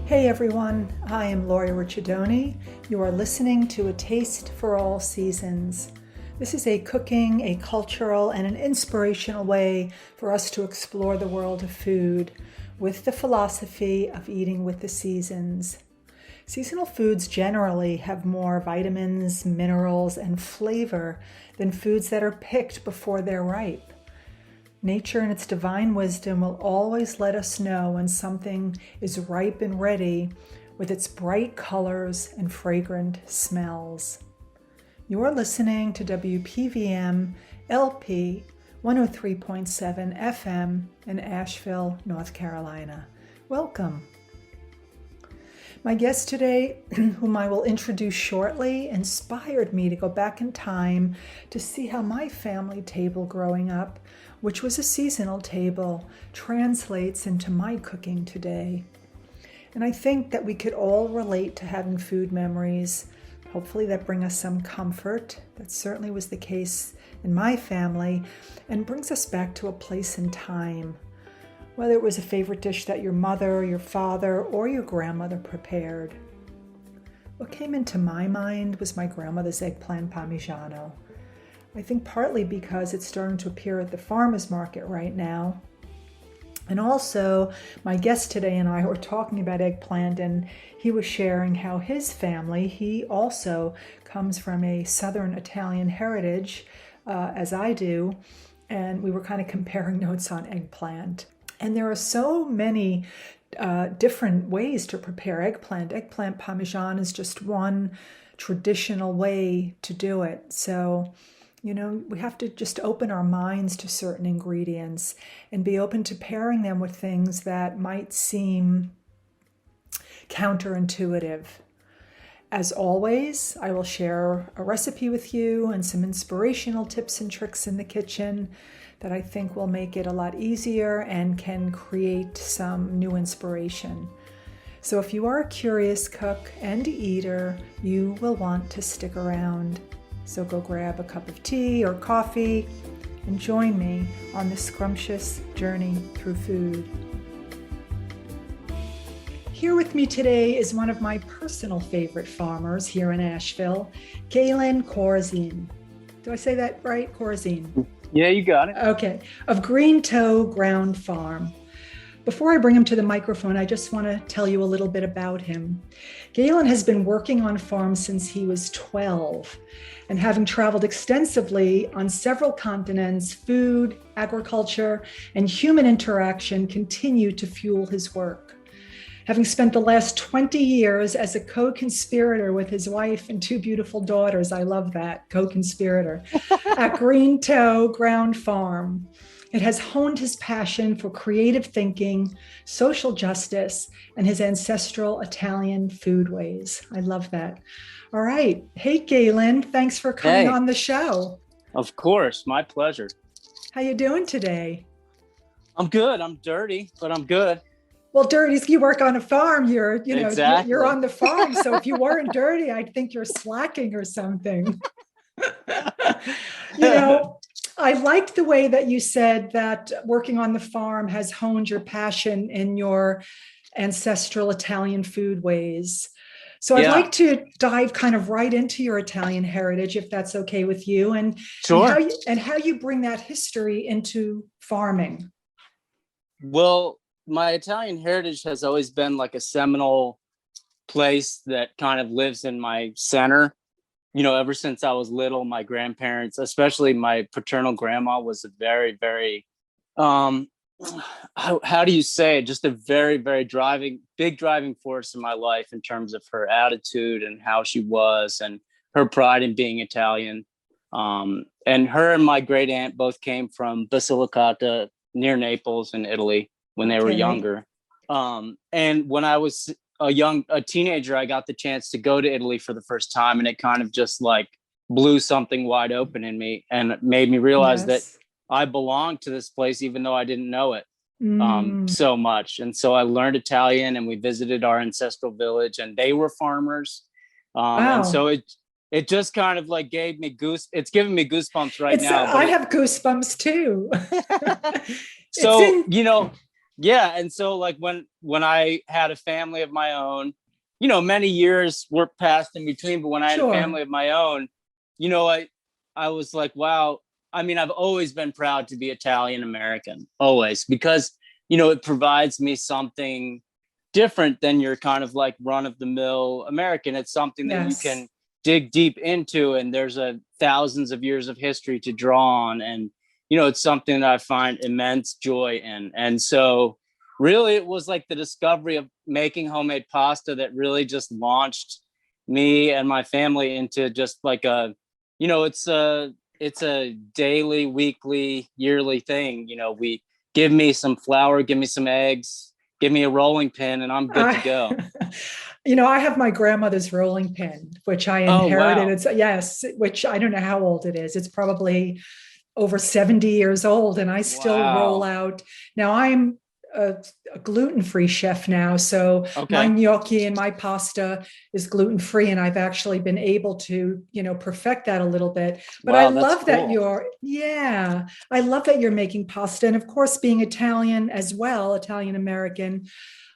Hey everyone, I am Lori Ricciardoni. You are listening to A Taste for All Seasons. This is a cooking, a cultural, and an inspirational way for us to explore the world of food with the philosophy of eating with the seasons. Seasonal foods generally have more vitamins, minerals, and flavor than foods that are picked before they're ripe. Nature in its divine wisdom will always let us know when something is ripe and ready with its bright colors and fragrant smells. You are listening to WPVM LP 103.7 FM in Asheville, North Carolina. Welcome. My guest today, whom I will introduce shortly, inspired me to go back in time to see how my family table growing up, which was a seasonal table, translates into my cooking today. And I think that we could all relate to having food memories, hopefully that bring us some comfort. That certainly was the case in my family, and brings us back to a place and time. Whether it was a favorite dish that your mother, your father, or your grandmother prepared. What came into my mind was my grandmother's eggplant parmigiano. I think partly because it's starting to appear at the farmer's market right now. And also, my guest today and I were talking about eggplant, and he was sharing how his family, he also comes from a Southern Italian heritage, as I do, and we were kind of comparing notes on eggplant. And there are so many different ways to prepare eggplant. Eggplant parmesan is just one traditional way to do it. So, we have to just open our minds to certain ingredients and be open to pairing them with things that might seem counterintuitive. As always, I will share a recipe with you and some inspirational tips and tricks in the kitchen that I think will make it a lot easier and can create some new inspiration. So if you are a curious cook and eater, you will want to stick around. So go grab a cup of tea or coffee and join me on this scrumptious journey through food. Here with me today is one of my personal favorite farmers here in Asheville, Gaelan Corizine. Do I say that right? Corizine. Yeah, you got it. Okay, of Green Toe Ground Farm. Before I bring him to the microphone, I just want to tell you a little bit about him. Gaelan has been working on farms since he was 12, and having traveled extensively on several continents, food, agriculture, and human interaction continue to fuel his work. Having spent the last 20 years as a co-conspirator with his wife and two beautiful daughters, I love that, co-conspirator, at Green Toe Ground Farm, it has honed his passion for creative thinking, social justice, and his ancestral Italian food ways. I love that. All right. Hey, Gaelan, thanks for coming on the show. Of course. My pleasure. How you doing today? I'm good. I'm dirty, but I'm good. Well, dirty, you work on a farm. Exactly. You're on the farm. So if you weren't dirty, I'd think you're slacking or something. I liked the way that you said that working on the farm has honed your passion in your ancestral Italian food ways. So I'd like to dive kind of right into your Italian heritage, if that's okay with you, and, sure. and how you bring that history into farming. Well, my Italian heritage has always been like a seminal place that kind of lives in my center. Ever since I was little, my grandparents, especially my paternal grandma, was a very, very, how do you say it? Just a very, very big driving force in my life in terms of her attitude and how she was and her pride in being Italian. And her and my great aunt both came from Basilicata near Naples in Italy when they were younger. And when I was a teenager, I got the chance to go to Italy for the first time, and it kind of just like blew something wide open in me and made me realize that I belonged to this place, even though I didn't know it so much. And so I learned Italian, and we visited our ancestral village, and they were farmers. And so it just kind of like it's giving me goosebumps right now. I have goosebumps too. So, Yeah. And so like when I had a family of my own, many years were passed in between, but when I had a Sure. family of my own, you know, I was like, wow. I mean, I've always been proud to be Italian American, always, because, it provides me something different than your kind of like run of the mill American. It's something that you Yes. can dig deep into, and there's a thousands of years of history to draw on. And, it's something that I find immense joy in. And so really it was like the discovery of making homemade pasta that really just launched me and my family into just like it's a daily, weekly, yearly thing. We give me some flour, give me some eggs, give me a rolling pin, and I'm good to I, go. I have my grandmother's rolling pin, which I Oh, inherited. wow. It's yes, which I don't know how old it is. It's probably over 70 years old, and I still roll Wow. out. Now I'm a gluten-free chef now, so my Okay. gnocchi and my pasta is gluten-free, and I've actually been able to, perfect that a little bit. But I Wow, that's love that cool. yeah, I love that you're making pasta, and of course, being Italian as well, Italian American,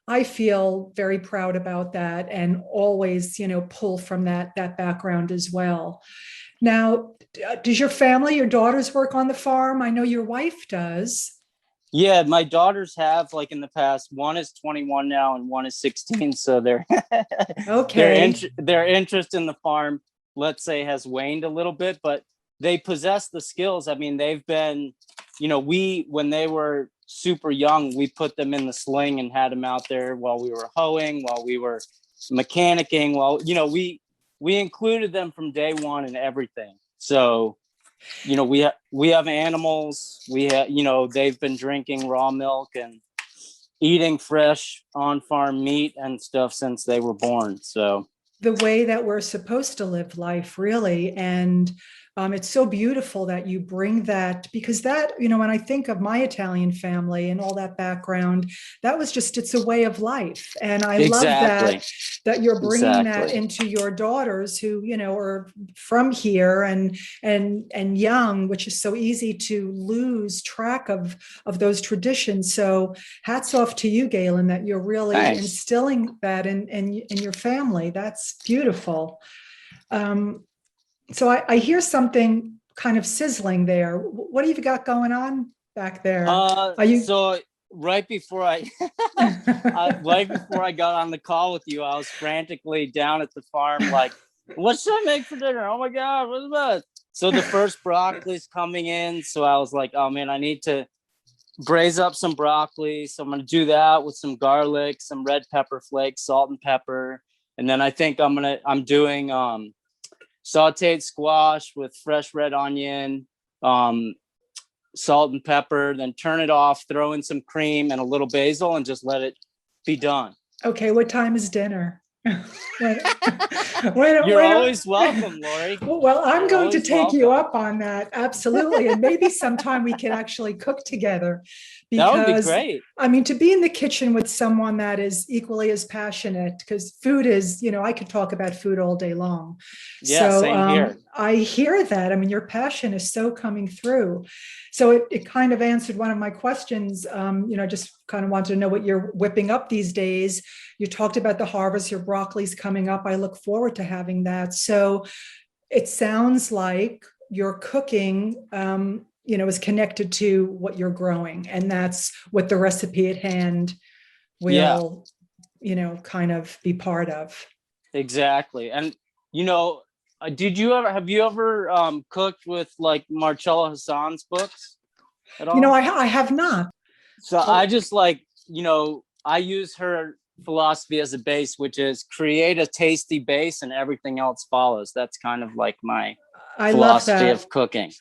I feel very proud about that, and always, pull from that background as well. Now, does your family, your daughters work on the farm? I know your wife does. Yeah, my daughters have, like, in the past. One is 21 now and one is 16, so Okay. their interest in the farm, let's say, has waned a little bit, but they possess the skills. I mean, they've been, we when they were super young, we put them in the sling and had them out there while we were hoeing, while we were mechanicking, while, we included them from day one in everything. So, we have animals. We have, they've been drinking raw milk and eating fresh on farm meat and stuff since they were born. So The way that we're supposed to live life, really. And it's so beautiful that you bring that, because that, when I think of my Italian family and all that background, that was just, it's a way of life. And I love exactly, that you're bringing that exactly. into your daughters who, are from here and young, which is so easy to lose track of those traditions. So hats off to you, Gaelan, that you're really Thanks. instilling that in your family. That's beautiful. Um, so I hear something kind of sizzling there. What have you got going on back there? Are you? So right before I, right before I got on the call with you, I was frantically down at the farm, like, what should I make for dinner? Oh my God, what is that? So the first broccoli's coming in. So I was like, oh man, I need to braise up some broccoli. So I'm going to do that with some garlic, some red pepper flakes, salt and pepper. And then I think I'm doing sauteed squash with fresh red onion, um, salt and pepper, then turn it off, throw in some cream and a little basil and just let it be done. Okay, what time is dinner? Wait, wait, You're wait. always welcome, Lori. Well, I'm You're going to always take you welcome. up on that. Absolutely. And maybe sometime we can actually cook together, That would be because great. I mean, to be in the kitchen with someone that is equally as passionate, because food is, I could talk about food all day long. Yeah, So same here. I hear that. I mean, your passion is so coming through. So it kind of answered one of my questions. Just kind of wanted to know what you're whipping up these days. You talked about the harvest, your broccoli's coming up. I look forward to having that. So it sounds like your cooking, is connected to what you're growing, and that's what the recipe at hand Yeah, will, kind of be part of. exactly. And you know, did you ever have you ever cooked with like Marcella Hassan's books at all? I have not. So I Oh, just like, I use her philosophy as a base, which is create a tasty base and everything else follows. That's kind of like my I love philosophy that. of cooking.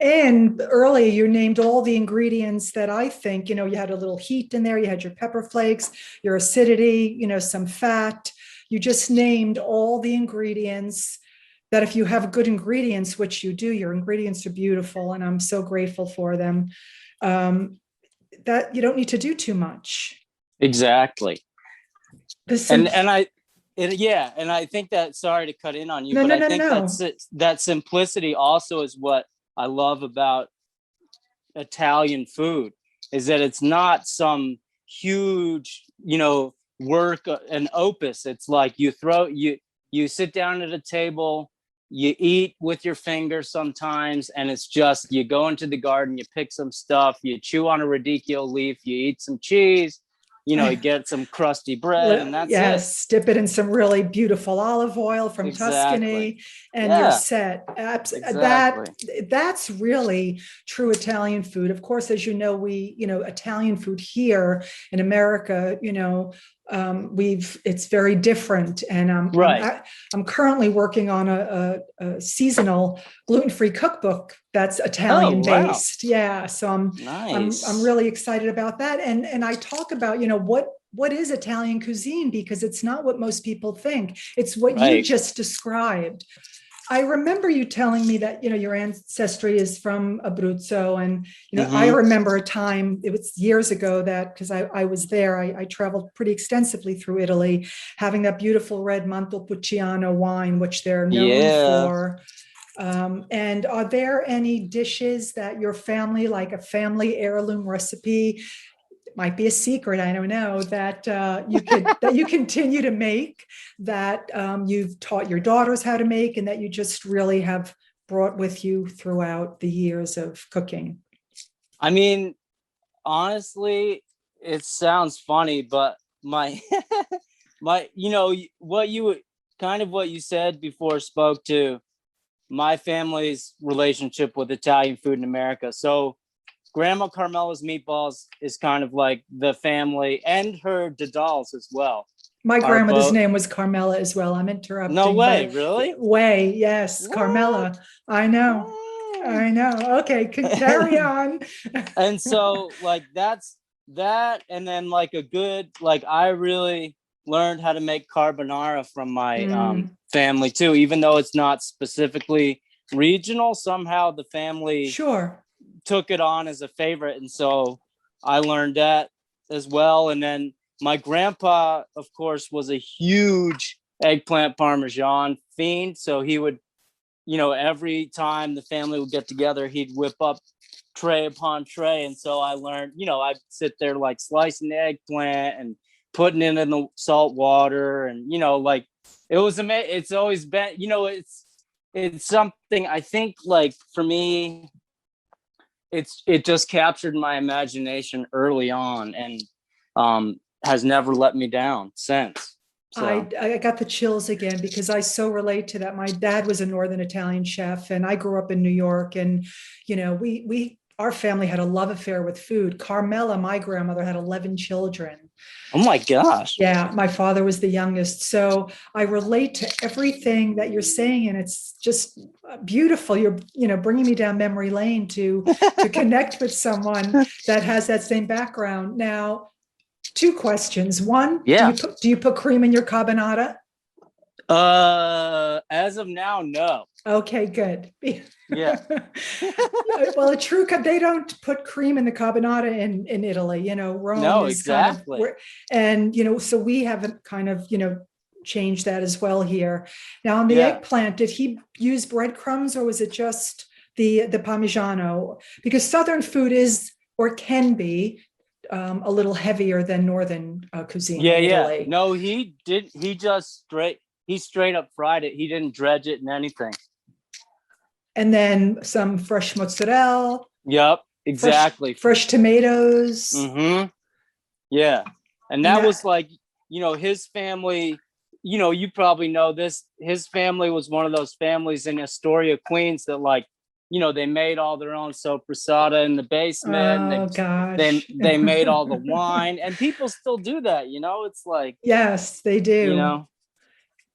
And earlier you named all the ingredients that I think, you had a little heat in there, you had your pepper flakes, your acidity, some fat. You just named all the ingredients that, if you have good ingredients, which you do, your ingredients are beautiful, and I'm so grateful for them. Um, that you don't need to do too much. Exactly. The And simple, and I yeah, and I think that, sorry to cut in on you, no, but no, I no, no, think no. that simplicity also is what I love about Italian food, is that it's not some huge, work, an opus. It's like you sit down at a table, you eat with your fingers sometimes, and it's just, you go into the garden, you pick some stuff, you chew on a radicchio leaf, you eat some cheese, you get some crusty bread, and that's it. Yes, dip it in some really beautiful olive oil from Exactly. Tuscany, and you're Yeah, set. exactly. That's really true Italian food. Of course, as you know, Italian food here in America, it's very different. And Right. I'm currently working on a seasonal gluten-free cookbook that's Oh, Italian wow. based. Yeah, so I'm Nice. really excited about that. And I talk about, what is Italian cuisine, because it's not what most people think. It's what you Right. just described. I remember you telling me that, your ancestry is from Abruzzo. And, I Mm-hmm. remember a time, it was years ago, that because I was there, I traveled pretty extensively through Italy, having that beautiful red Montepulciano wine, which they're known Yeah. for. And are there any dishes that your family, like a family heirloom recipe, might be a secret, I don't know, that you continue to make, that you've taught your daughters how to make, and that you just really have brought with you throughout the years of cooking? I mean, honestly, it sounds funny, but my what you said before spoke to my family's relationship with Italian food in America. So Grandma Carmela's meatballs is kind of like the family, and her dadals as well My are grandmother's both. name was Carmela as well. I'm No interrupting, way, but really? way, yes, What? Carmela. I know. Mm. I know. Okay, carry And, on. and so like that's that, and then like a good, like, I really learned how to make carbonara from my Mm, family too, even though it's not specifically regional. Somehow the family sure. took it on as a favorite, and so I learned that as well. And then my grandpa, of course, was a huge eggplant parmesan fiend, so he would, every time the family would get together, he'd whip up tray upon tray. And so I learned, I'd sit there like slicing the eggplant and putting it in the salt water, and like, it was amazing. It's always been, it's something, I think, like, for me, it just captured my imagination early on, and has never let me down since. So I got the chills again, because I so relate to that. My dad was a Northern Italian chef, and I grew up in New York. And our family had a love affair with food. Carmela, my grandmother, had 11 children. oh my gosh. Yeah, my father was the youngest. So I relate to everything that you're saying, and it's just beautiful. You're, bringing me down memory lane to connect with someone that has that same background. Now, two questions. One, Yeah. do you put cream in your carbonara? As of now, no. Okay, good. Yeah. Well, a true, they don't put cream in the carbonara in Italy. Rome No, is kind of exactly. where, and so we haven't kind of changed that as well here. Now, on the Yeah. eggplant, did he use breadcrumbs, or was it just the Parmigiano? Because Southern food is, or can be, a little heavier than Northern cuisine Yeah, in yeah. Italy. No, he straight up fried it. He didn't dredge it in anything. And then some fresh mozzarella, Yep, fresh exactly. fresh tomatoes. Mm-hmm. Yeah. And that Now, was like, his family, you probably know this. His family was one of those families in Astoria, Queens, that, like, they made all their own soppressata in the basement, and oh they gosh. they made all the wine, and people still do that. It's like, Yes, they you do. know,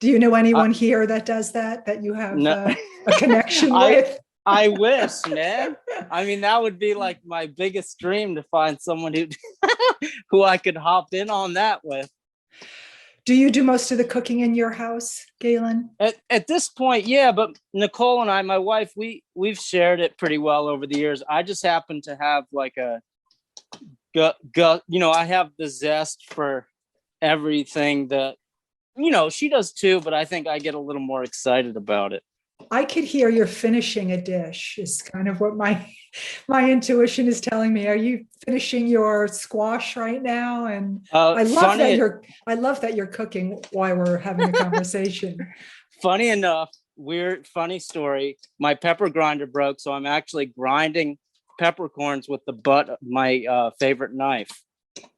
Do you know I anyone here that does that you have no, a connection I with? I wish, man. I mean, that would be like my biggest dream, to find someone who who I could hop in on that with. Do you do most of the cooking in your house, Gaelan? At this point, yeah, but Nicole and I, my wife, we've shared it pretty well over the years. I just happen to have like a gut, I have the zest for everything that, she does too, but I think I get a little more excited about it. I could hear you're finishing a dish is kind of what my intuition is telling me. Are you finishing your squash right now? And Funny, I love that you're cooking while we're having a conversation. funny enough, weird, funny story. My pepper grinder broke, so I'm actually grinding peppercorns with the butt of my favorite knife.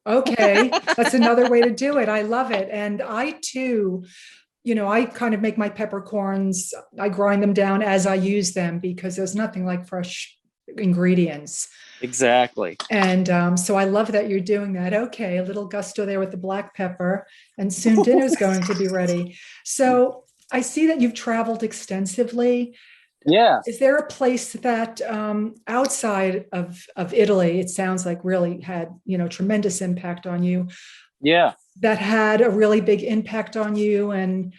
Okay, that's another way to do it. I love it. And I too, I kind of make my peppercorns, I grind them down as I use them because there's nothing like fresh ingredients. Exactly. And so I love that you're doing that. Okay, a little gusto there with the black pepper, and soon dinner's going to be ready. So I see that you've traveled extensively. Yeah. Is there a place that outside of Italy, it sounds like really had, tremendous impact on you, Yeah. that had a really big impact on you and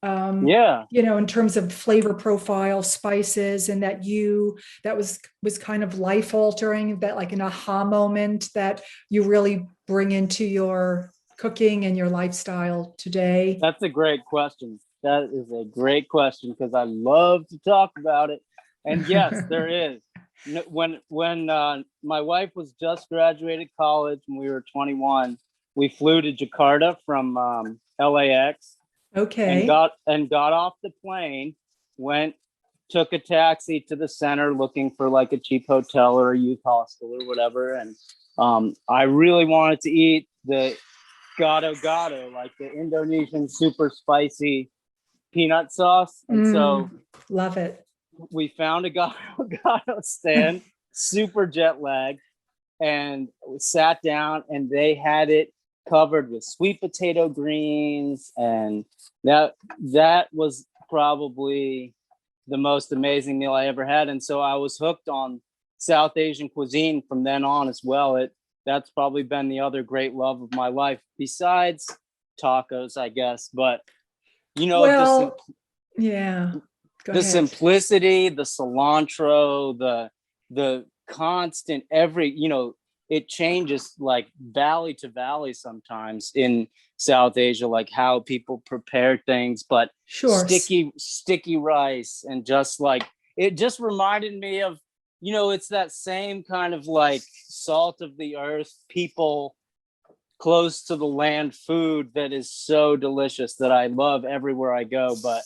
Yeah. in terms of flavor profile, spices, and that was kind of life altering, that like an aha moment that you really bring into your cooking and your lifestyle today? That's a great question. That is a great question because I love to talk about it. And yes, there is. When my wife was just graduated college and we were 21, we flew to Jakarta from LAX and Okay. got off the plane, took a taxi to the center looking for like a cheap hotel or a youth hostel or whatever. And I really wanted to eat the gado-gado, like the Indonesian super spicy peanut sauce. And so Love it. we found a gado-gado stand, super jet lagged, and we sat down and they had it covered with sweet potato greens. And that was probably the most amazing meal I ever had. And so I was hooked on South Asian cuisine from then on as well. That's probably been the other great love of my life besides tacos, I guess. But Well, yeah. Go the ahead. simplicity, the cilantro, the constant it changes like valley to valley sometimes in South Asia, like how people prepare things, but Sure. sticky rice and just like it just reminded me of it's that same kind of like salt of the earth, people close to the land food that is so delicious that I love everywhere I go. But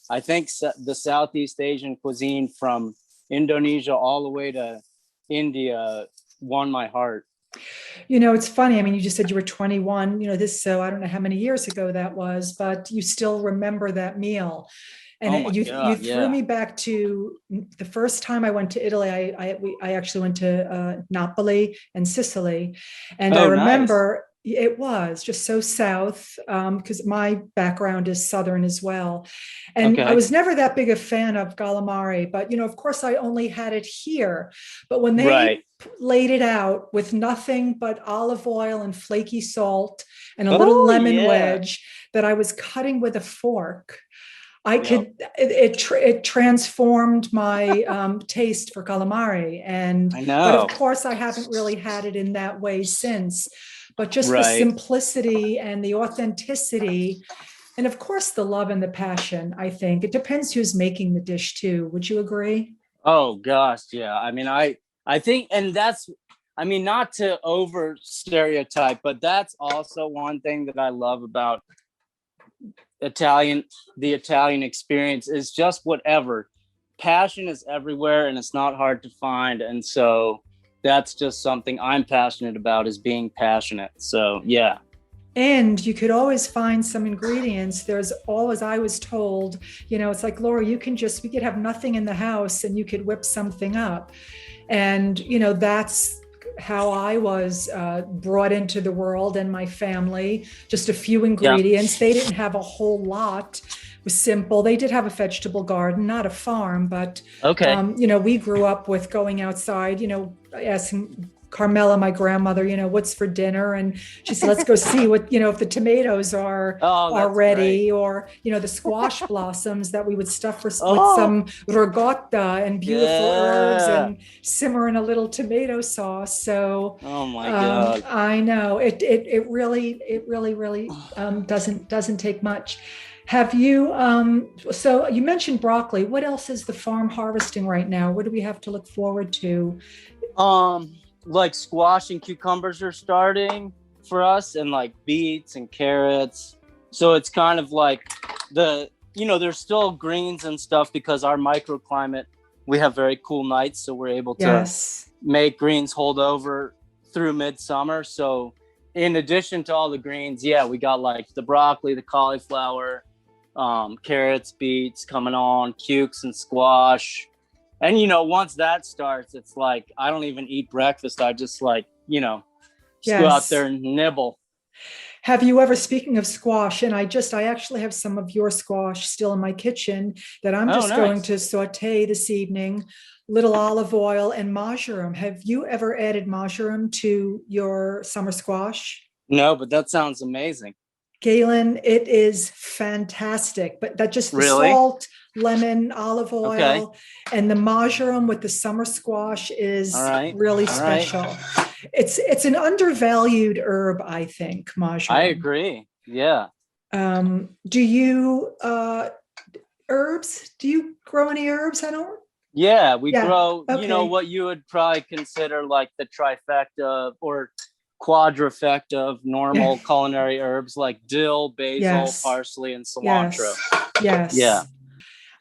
I think the Southeast Asian cuisine from Indonesia all the way to India won my heart. It's funny. I mean, you just said you were 21, so I don't know how many years ago that was, but you still remember that meal. And Oh my you God, threw yeah. me back to the first time I went to Italy. I actually went to Napoli and Sicily, and I Oh, nice. remember it was just so south, because my background is southern as well, and I Okay. was never that big a fan of calamari. But of course, I only had it here. But when they Right. laid it out with nothing but olive oil and flaky salt and a little Oh lemon yeah. wedge that I was cutting with a fork, I Yep. could it transformed my taste for calamari. I But of know. course I haven't really had it in that way since. But just the Right. simplicity and the authenticity, and of course the love and the passion. I think it depends who's making the dish too. Would you agree? Oh gosh, yeah. I mean, I think, and that's, I mean, not to over stereotype, but that's also one thing that I love about Italian, the Italian experience is just whatever. Passion is everywhere and it's not hard to find. And so that's just something I'm passionate about, is being passionate. So yeah. And you could always find some ingredients. There's always, I was told, it's like, Laura, we could have nothing in the house and you could whip something up. And, that's how I was brought into the world, and my family, just a few Yeah. ingredients. They didn't have a whole lot. It was simple. They did have a vegetable garden, not a farm, but, Okay. we grew up with going outside, asking Carmela, my grandmother, what's for dinner? And she said, let's go see what, if the tomatoes are Oh, that's great. ready, or, the squash blossoms that we would stuff with Oh, some ricotta and beautiful herbs yeah. and simmer in a little tomato sauce. So Oh my God. I know it really doesn't take much. Have you, so you mentioned broccoli. What else is the farm harvesting right now? What do we have to look forward to? Um, like squash and cucumbers are starting for us, and like beets and carrots. So it's kind of like there's still greens and stuff because our microclimate, we have very cool nights, so we're able to Yes. make greens hold over through midsummer. So in addition to all the greens, yeah, we got like the broccoli, the cauliflower, carrots, beets coming on, cukes and squash. And once that starts, it's like I don't even eat breakfast. I just just go out there Yes. and nibble. Have you ever, speaking of squash, and I actually have some of your squash still in my kitchen that I'm Oh, just going nice. to saute this evening, little olive oil and marjoram. Have you ever added marjoram to your summer squash? No, but that sounds amazing. Galen, it is fantastic. But that just the Really? salt, lemon, olive Okay. oil, and the marjoram with the summer squash All is right. really All right. special. It's an undervalued herb, I think, I marjoram. agree. Yeah. Do you herbs? Do you grow any herbs? I don't. Yeah, we Yeah. grow, Okay. what you would probably consider like the trifecta or quadrifecta of Yeah. normal culinary herbs like dill, basil, Yes. parsley, and cilantro. Yes. Yeah.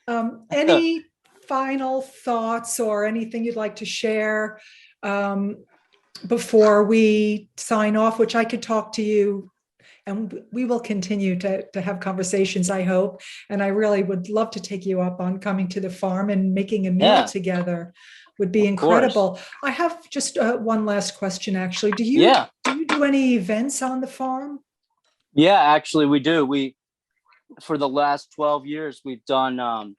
Yes. Any final thoughts or anything you'd like to share um, before we sign off, which I could talk to you and we will continue to have conversations, I hope. And I really would love to take you up on coming to the farm and making a meal Yeah, together would be of course. incredible. I have just one last question, actually. Yeah. Do you do any events on the farm? Yeah, actually we do. For the last 12 years, we've done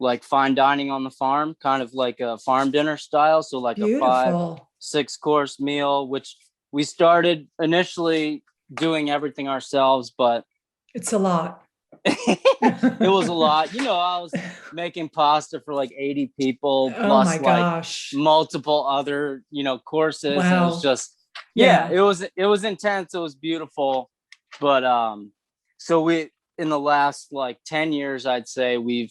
like fine dining on the farm, kind of like a farm dinner style. So like a five, Beautiful. 6 course meal, which we started initially doing everything ourselves, but It's a lot. it was a lot. I was making pasta for like 80 people Oh my plus like gosh. multiple other, courses. And it was Wow. just, yeah, Yeah. it was intense. It was beautiful. But so we in the last like 10 years, I'd say the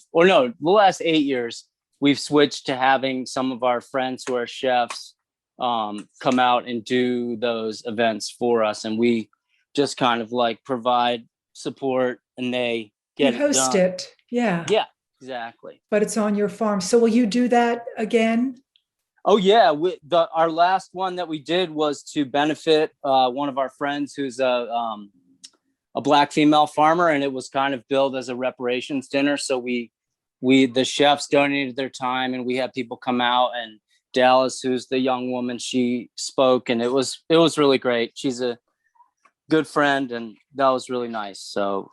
last 8 years, we've switched to having some of our friends who are chefs come out and do those events for us. And we just kind of like provide support and they You get it host done. it. Yeah. Yeah, exactly. But it's on your farm. So will you do that again? Oh yeah, our last one that we did was to benefit one of our friends who's a black female farmer, and it was kind of billed as a reparations dinner. So the chefs donated their time, and we had people come out. And Dallas, who's the young woman, she spoke, and it was really great. She's a good friend, and that was really nice. So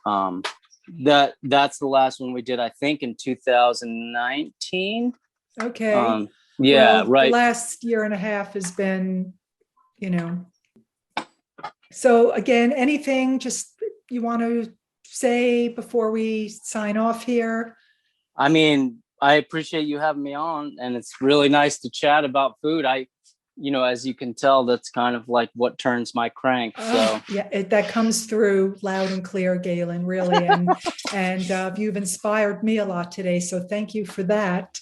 that's the last one we did, I think, in 2019. Okay. Yeah, Well, the right. last year and a half has been, you know. So again, anything just you want to say before we sign off here? I mean, I appreciate you having me on, and it's really nice to chat about food. As you can tell, that's kind of like what turns my crank. So Yeah, that comes through loud and clear, Galen, really. And you've inspired me a lot today. So thank you for that.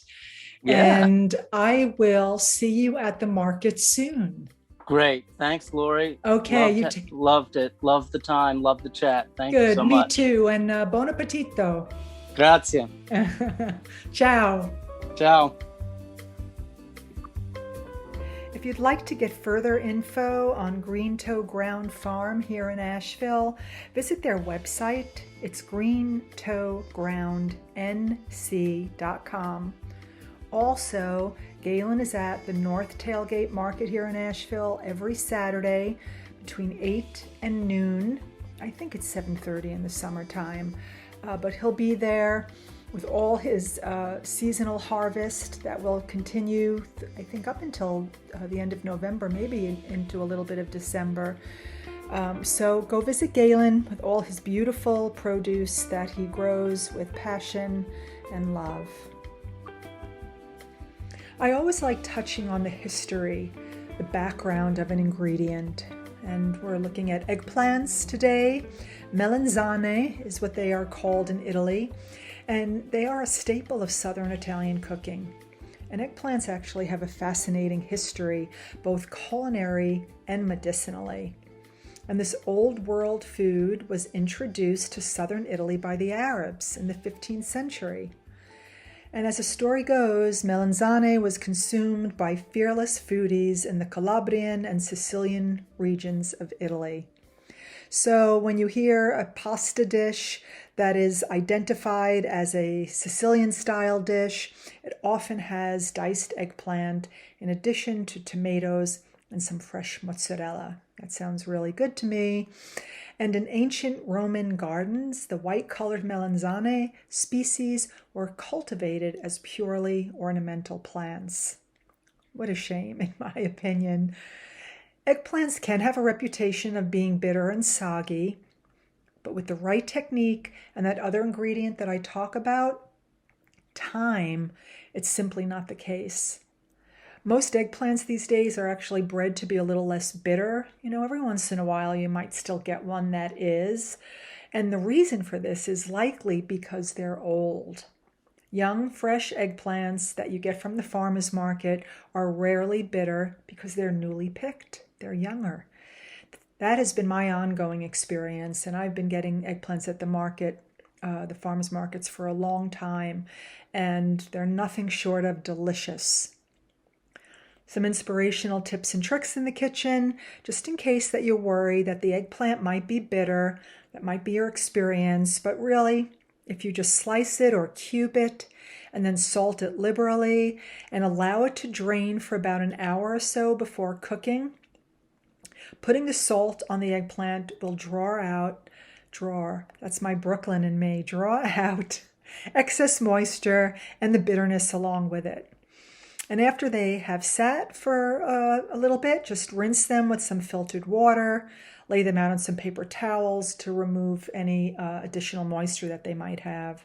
yeah, And I will see you at the market soon. great. Thanks, Lori. Okay, Loved it. Loved it. Loved the time. Loved the chat. Thank you good. so Me much. too. And bon appetito. Grazie. Ciao. Ciao. If you'd like to get further info on Green Toe Ground Farm here in Asheville, visit their website. It's greentoegroundnc.com. Also, Gaelan is at the North Tailgate Market here in Asheville every Saturday between 8 and noon. I think it's 7:30 in the summertime, but he'll be there with all his seasonal harvest that will continue, I think, up until the end of November, maybe into a little bit of December. So go visit Gaelan with all his beautiful produce that he grows with passion and love. I always like touching on the history, the background of an ingredient. And we're looking at eggplants today. Melanzane is what they are called in Italy, and they are a staple of southern Italian cooking. And eggplants actually have a fascinating history, both culinary and medicinally. And this old world food was introduced to southern Italy by the Arabs in the 15th century. And as the story goes, melanzane was consumed by fearless foodies in the Calabrian and Sicilian regions of Italy. So when you hear a pasta dish that is identified as a Sicilian-style dish, it often has diced eggplant in addition to tomatoes and some fresh mozzarella. That sounds really good to me. And in ancient Roman gardens, the white-colored melanzane species were cultivated as purely ornamental plants. What a shame, in my opinion. Eggplants can have a reputation of being bitter and soggy, but with the right technique and that other ingredient that I talk about, thyme, it's simply not the case. Most eggplants these days are actually bred to be a little less bitter. Every once in a while you might still get one that is. And the reason for this is likely because they're old. Young, fresh eggplants that you get from the farmer's market are rarely bitter because they're newly picked. They're younger. That has been my ongoing experience, and I've been getting eggplants at the market, the farmers markets, for a long time, and they're nothing short of delicious. Some inspirational tips and tricks in the kitchen, just in case that you worry that the eggplant might be bitter. That might be your experience, but really, if you just slice it or cube it and then salt it liberally and allow it to drain for about an hour or so before cooking, putting the salt on the eggplant will that's my Brooklyn in me, draw out excess moisture and the bitterness along with it. And after they have sat for a little bit, just rinse them with some filtered water, lay them out on some paper towels to remove any additional moisture that they might have.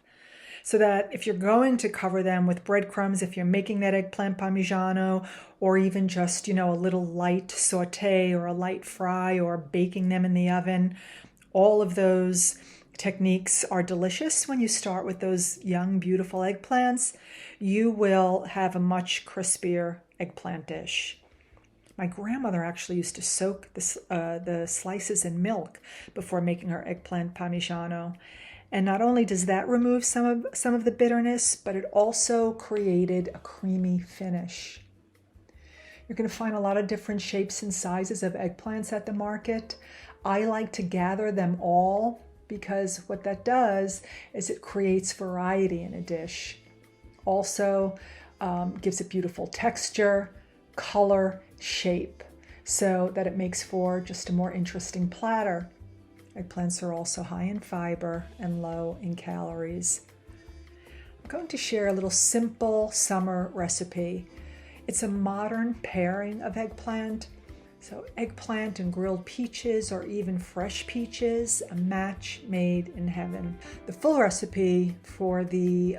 So that if you're going to cover them with breadcrumbs, if you're making that eggplant parmigiano, or even just, a little light saute or a light fry or baking them in the oven, all of those techniques are delicious when you start with those young, beautiful eggplants. You will have a much crispier eggplant dish. My grandmother actually used to soak the slices in milk before making her eggplant parmigiano. And not only does that remove some of the bitterness, but it also created a creamy finish. You're going to find a lot of different shapes and sizes of eggplants at the market. I like to gather them all because what that does is it creates variety in a dish. Also gives it beautiful texture, color, shape, so that it makes for just a more interesting platter. Eggplants are also high in fiber and low in calories. I'm going to share a little simple summer recipe. It's a modern pairing of eggplant. So eggplant and grilled peaches or even fresh peaches, a match made in heaven. The full recipe for the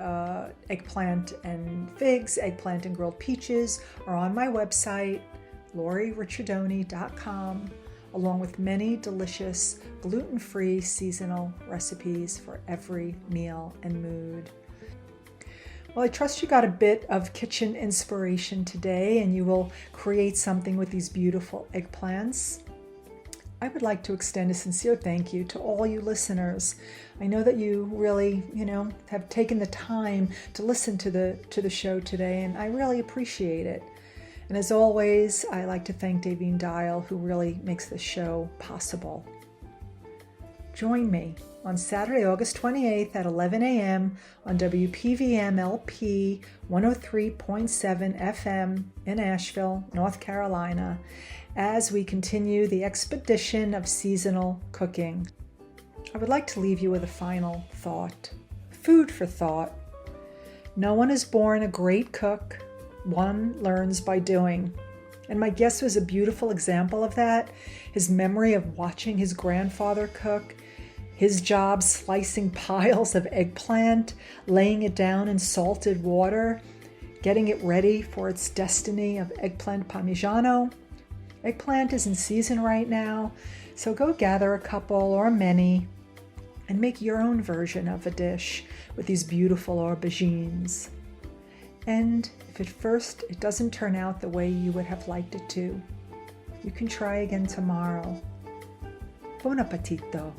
eggplant and figs, eggplant and grilled peaches are on my website, laurierichardoni.com, along with many delicious gluten-free seasonal recipes for every meal and mood. Well, I trust you got a bit of kitchen inspiration today and you will create something with these beautiful eggplants. I would like to extend a sincere thank you to all you listeners. I know that you really, have taken the time to listen to the show today, and I really appreciate it. And as always, I like to thank Davine Dial, who really makes this show possible. Join me on Saturday, August 28th at 11 a.m. on WPVM LP 103.7 FM in Asheville, North Carolina, as we continue the expedition of seasonal cooking. I would like to leave you with a final thought. Food for thought. No one is born a great cook. One learns by doing. And my guest was a beautiful example of that. His memory of watching his grandfather cook, his job slicing piles of eggplant, laying it down in salted water, getting it ready for its destiny of eggplant parmigiano. Eggplant is in season right now, so go gather a couple or many, and make your own version of a dish with these beautiful aubergines. And if at first it doesn't turn out the way you would have liked it to, you can try again tomorrow. Buon appetito!